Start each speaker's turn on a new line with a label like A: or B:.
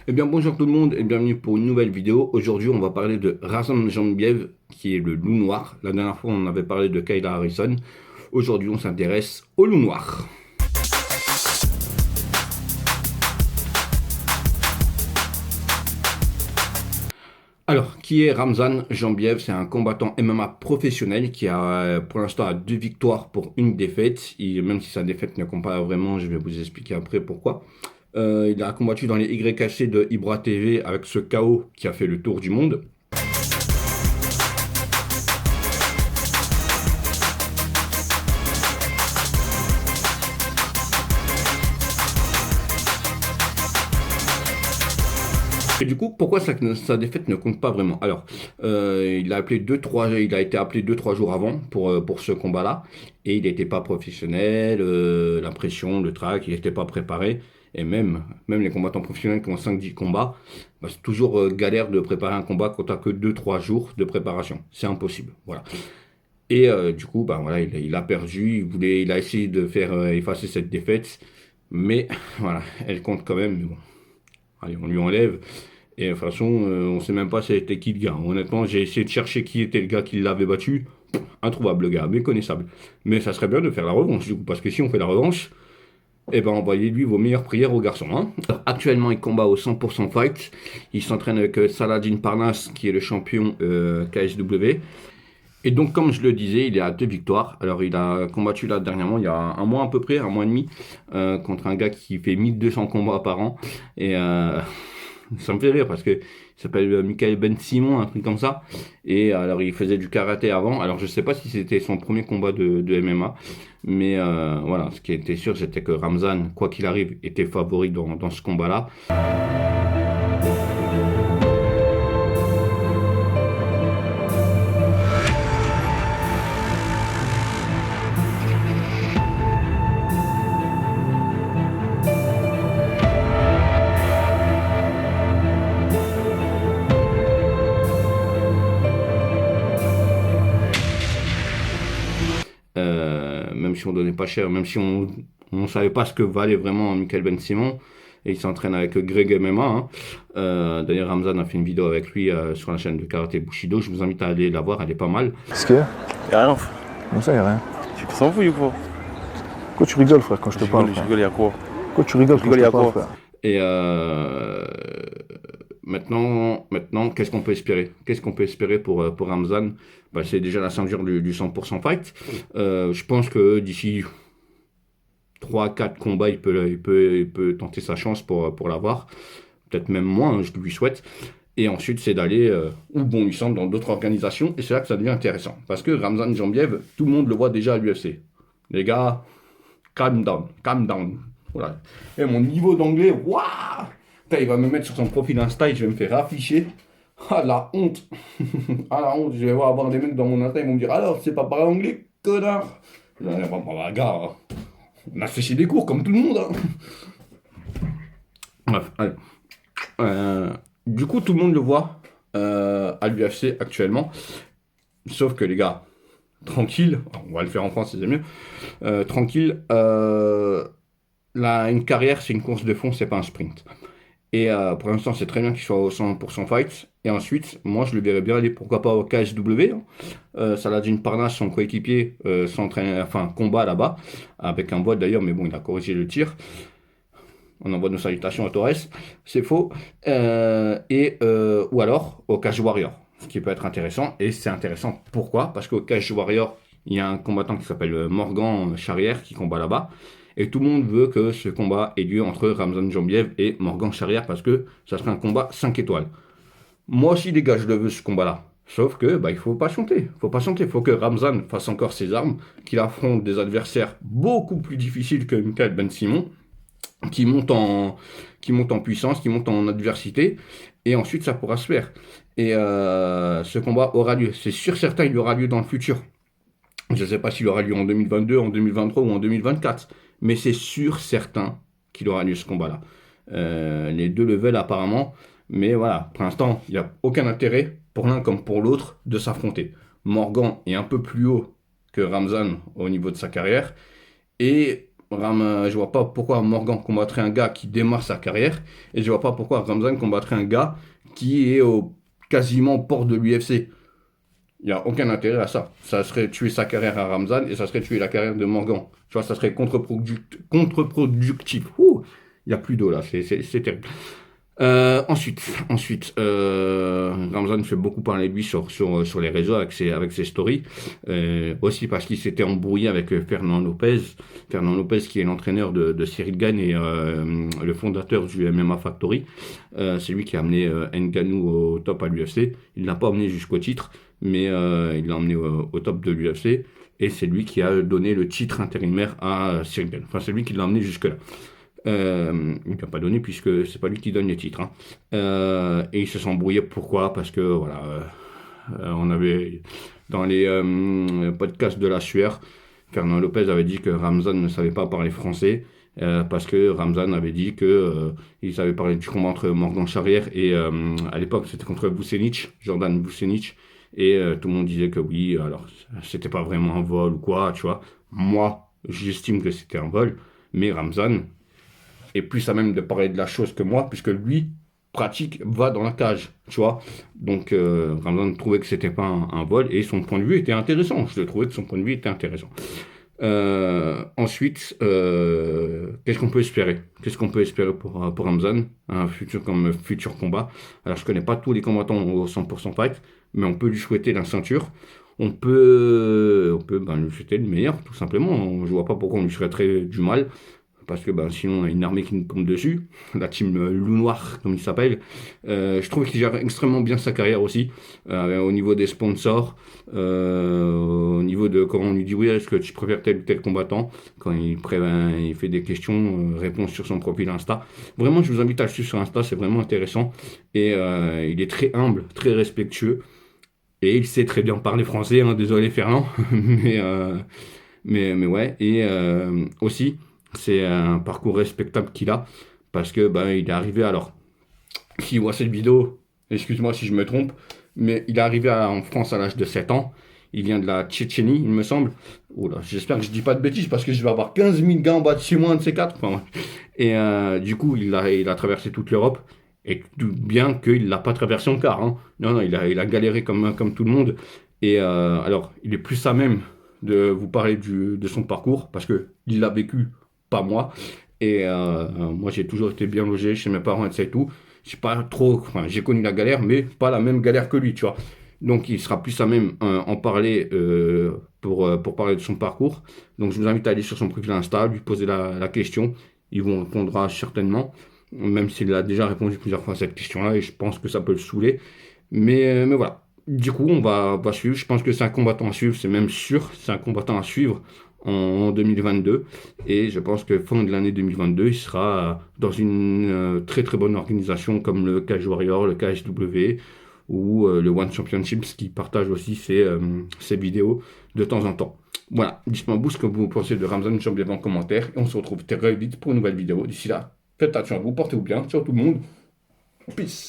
A: Eh bien bonjour tout le monde et bienvenue pour une nouvelle vidéo. Aujourd'hui on va parler de Razan Jambiev qui est le loup noir. La dernière fois on avait parlé de Kayla Harrison. Aujourd'hui on s'intéresse au loup noir. Alors, qui est Ramzan Jambiev? C'est un combattant MMA professionnel qui a pour l'instant a 2 victoires pour une défaite. Même si sa défaite ne compte pas vraiment, je vais vous expliquer après pourquoi. Il a combattu dans les YKC de Ibra TV avec ce KO qui a fait le tour du monde. Et du coup, pourquoi sa défaite ne compte pas vraiment? Alors, il a été appelé 2-3 jours avant pour ce combat-là, et il n'était pas professionnel, la pression, le track, il n'était pas préparé. Et même les combattants professionnels qui ont 5-10 combats, bah, c'est toujours galère de préparer un combat quand tu n'as que 2-3 jours de préparation. C'est impossible. Voilà. Et du coup, bah, voilà, il a perdu, il a essayé de faire effacer cette défaite, mais voilà, elle compte quand même. Mais bon, allez, on lui enlève. Et de toute façon, on sait même pas c'était qui le gars. Honnêtement, j'ai essayé de chercher qui était le gars qui l'avait battu. Introuvable le gars, méconnaissable. Mais ça serait bien de faire la revanche du coup, parce que si on fait la revanche, eh ben envoyez-lui vos meilleures prières aux garçons. Hein. Alors, actuellement, il combat au 100% fight. Il s'entraîne avec Saladin Parnasse, qui est le champion KSW. Et donc, comme je le disais, il est à 2 victoires. Alors, il a combattu là dernièrement, il y a un mois à peu près, un mois et demi, contre un gars qui fait 1200 combats par an. Et ça me fait rire parce que il s'appelle Michael Ben Simon, un truc comme ça. Et alors il faisait du karaté avant. Alors je sais pas si c'était son premier combat de MMA, mais voilà, ce qui était sûr, c'était que Ramzan, quoi qu'il arrive, était favori dans ce combat-là. Même si on donnait pas cher, même si on savait pas ce que valait vraiment Michael Ben Simon. Et il s'entraîne avec Greg MMA. Hein. D'ailleurs, Ramzan a fait une vidéo avec lui sur la chaîne de Karaté Bushido. Je vous invite à aller la voir, elle est pas mal.
B: Qu'est-ce qu'il y a?
C: Y'a rien, frère.
B: Comment ça, y'a rien?
C: Tu s'en fous, ou quoi?
B: Pourquoi tu rigoles, frère, quand je te parle,
C: Je
B: frère?
C: rigole, y'a quoi?
B: Pourquoi tu rigoles quand je te parle, frère?
A: Et maintenant, qu'est-ce qu'on peut espérer? Qu'est-ce qu'on peut espérer pour Ramzan? Bah, c'est déjà la ceinture du 100% fight. Je pense que d'ici 3-4 combats, il peut tenter sa chance pour l'avoir. Peut-être même moins, hein, je lui souhaite. Et ensuite, c'est d'aller où bon lui semble dans d'autres organisations. Et c'est là que ça devient intéressant. Parce que Ramzan Jambiev, tout le monde le voit déjà à l'UFC. Les gars, calm down, calm down. Voilà. Et mon niveau d'anglais, waouh! Il va me mettre sur son profil Insta et je vais me faire afficher. Ah la honte! Ah la honte! Je vais voir avoir des mecs dans mon Insta, ils vont me dire alors, c'est pas parler anglais, connard! Bah, gars, on a séché des cours comme tout le monde. Hein. Bref, allez. Du coup, tout le monde le voit à l'UFC actuellement. Sauf que les gars, tranquille, on va le faire en France, c'est mieux. Tranquille, une carrière, c'est une course de fond, c'est pas un sprint. Et pour l'instant, c'est très bien qu'il soit au 100% fight. Et ensuite, moi, je le verrais bien aller, pourquoi pas au KSW. Hein. Saladin Parnasse, son coéquipier, combat là-bas, avec un bot d'ailleurs, mais bon, il a corrigé le tir. On envoie nos salutations à Torres, c'est faux. Ou alors au Cage Warrior, ce qui peut être intéressant. Et c'est intéressant, pourquoi? Parce qu'au Cage Warrior, il y a un combattant qui s'appelle Morgan Charrière qui combat là-bas. Et tout le monde veut que ce combat ait lieu entre Ramzan Jambiev et Morgan Charrière parce que ça serait un combat 5 étoiles. Moi aussi, les gars, je le veux ce combat-là. Sauf que il faut patienter. Il faut que Ramzan fasse encore ses armes, qu'il affronte des adversaires beaucoup plus difficiles que Michael Ben Simon, qui monte en puissance, qui monte en adversité, et ensuite ça pourra se faire. Et ce combat aura lieu. C'est sûr certain, il aura lieu dans le futur. Je ne sais pas s'il aura lieu en 2022, en 2023 ou en 2024, mais c'est sûr certain qu'il aura lieu ce combat-là. Les deux le veulent apparemment, mais voilà, pour l'instant, il n'y a aucun intérêt pour l'un comme pour l'autre de s'affronter. Morgan est un peu plus haut que Ramzan au niveau de sa carrière, et Je vois pas pourquoi Morgan combattrait un gars qui démarre sa carrière, et je vois pas pourquoi Ramzan combattrait un gars qui est quasiment au port de l'UFC. Il n'y a aucun intérêt à ça. Ça serait tuer sa carrière à Ramzan et ça serait tuer la carrière de Morgan. Tu vois, ça serait contre-productif. Ouh, il n'y a plus d'eau là, c'est terrible. Ramzan fait beaucoup parler de lui sur les réseaux avec ses stories. Aussi parce qu'il s'était embrouillé avec Fernand Lopez. Fernand Lopez qui est l'entraîneur de Cyril Gane et le fondateur du MMA Factory. C'est lui qui a amené Ngannou au top à l'UFC. Il ne l'a pas amené jusqu'au titre, mais il l'a emmené au top de l'UFC. Et c'est lui qui a donné le titre intérimaire à Cyril Gane. Enfin, c'est lui qui l'a emmené jusque-là. Il ne l'a pas donné puisque c'est pas lui qui donne les titres, hein. Et il se sont embrouillés. Pourquoi? Parce que voilà, on avait dans les podcasts de la sueur, Fernand Lopez avait dit que Ramzan ne savait pas parler français. Parce que Ramzan avait dit que il savait parler du combat entre Morgan Charrière et à l'époque c'était contre Vucenic, Jordan Vucenic, et tout le monde disait que oui, alors c'était pas vraiment un vol ou quoi, tu vois. Moi, j'estime que c'était un vol, mais Ramzan est plus à même de parler de la chose que moi, puisque lui va dans la cage, tu vois. Donc, Ramzan trouvait que c'était pas un vol, et son point de vue était intéressant. Je trouvais que son point de vue était intéressant. Ensuite, qu'est-ce qu'on peut espérer? Qu'est-ce qu'on peut espérer pour Ramzan, un futur combat? Alors, je connais pas tous les combattants au 100% fight, mais on peut lui souhaiter la ceinture. On peut lui souhaiter le meilleur, tout simplement. Je vois pas pourquoi on lui souhaiterait du mal. Parce que sinon, on a une armée qui nous tombe dessus. La team Loup Noir, comme il s'appelle. Je trouve qu'il gère extrêmement bien sa carrière aussi. Au niveau des sponsors. Au niveau de quand on lui dit oui, est-ce que tu préfères tel ou tel combattant. Quand il fait des questions, réponses sur son profil Insta. Vraiment, je vous invite à le suivre sur Insta, c'est vraiment intéressant. Et il est très humble, très respectueux. Et il sait très bien parler français, hein, désolé Fernand. mais ouais. Et aussi. C'est un parcours respectable qu'il a parce que il est arrivé alors. S'il voit cette vidéo, excuse-moi si je me trompe, mais il est arrivé en France à l'âge de 7 ans. Il vient de la Tchétchénie, il me semble. Oula, j'espère que je dis pas de bêtises parce que je vais avoir 15 000 gars en bas de chez moi, un de ces quatre. Enfin, ouais. Et du coup, il a traversé toute l'Europe. Et tout bien qu'il l'a pas traversé en car, hein. Non, il a galéré comme tout le monde. Et alors, il est plus à même de vous parler de son parcours parce que il l'a vécu, pas moi. Et moi, j'ai toujours été bien logé chez mes parents, etc. Et tout. J'ai pas trop, enfin, j'ai connu la galère, mais pas la même galère que lui, tu vois. Donc, il sera plus à même en parler pour parler de son parcours. Donc, je vous invite à aller sur son profil Insta, lui poser la question. Il vous répondra certainement, même s'il a déjà répondu plusieurs fois à cette question-là, et je pense que ça peut le saouler. Mais voilà. Du coup, on va suivre. Je pense que c'est un combattant à suivre, c'est même sûr. C'est un combattant à suivre en 2022. Et je pense que fin de l'année 2022, il sera dans une très très bonne organisation comme le Cage Warrior, le KSW ou le One Championship, qui partage aussi ses vidéos de temps en temps. Voilà, dites-moi vous ce que vous pensez de Ramzan Chambier en commentaire. Et on se retrouve très vite pour une nouvelle vidéo. D'ici là, faites attention à vous, portez-vous bien. Ciao tout le monde. Peace.